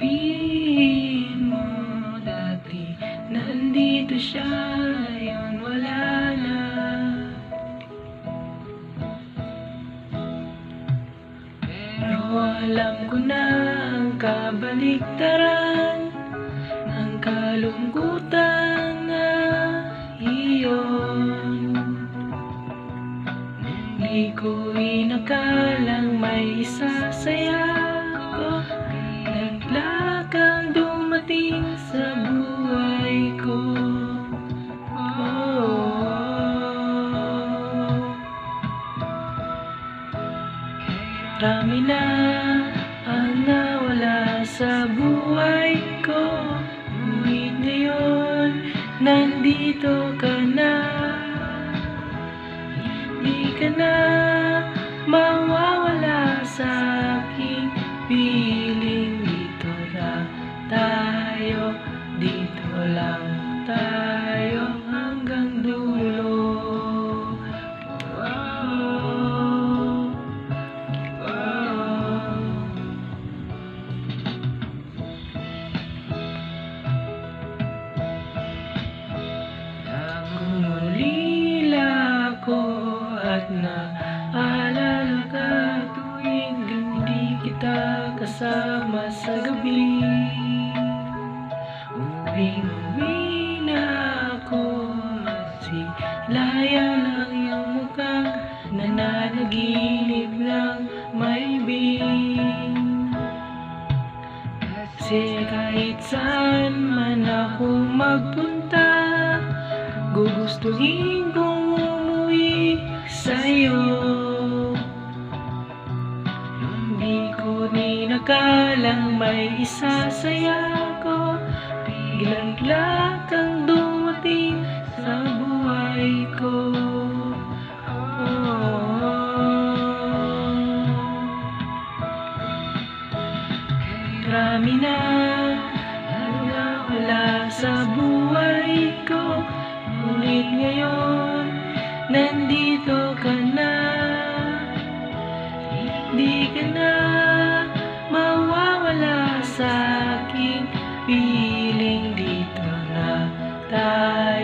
sabihin mo dati nandito siya, ngayon wala na. Pero alam ko na ang kabaliktaran ng kalungkutan na iyon. Di ko inakalang may isasaya ko, bigla kang dumating sa buhay ko. Marami na ang nawala sa buhay ko, ngunit ngayon nandito ka na. Di ka na mawawala sa aking piling. Dito na tayo, dito lang tayo hanggang dulo. Nagulila ko at naalala ka tuwing hindi kita kasama sa gabi. Uwing-uwi na ako, masilaya lang yung mukhang nananaginip ng may bing. Kasi kahit saan man ako magpunta, gugustuhin kong umuwi sa'yo. Hindi ko ninakalang may isasaya ko, biglang kang dumating sa buhay ko. Marami na ang nawala sa buhay ko, ngunit ngayon nandito ka na. Di ka na mawawala sa aking piling. Dito na tayo.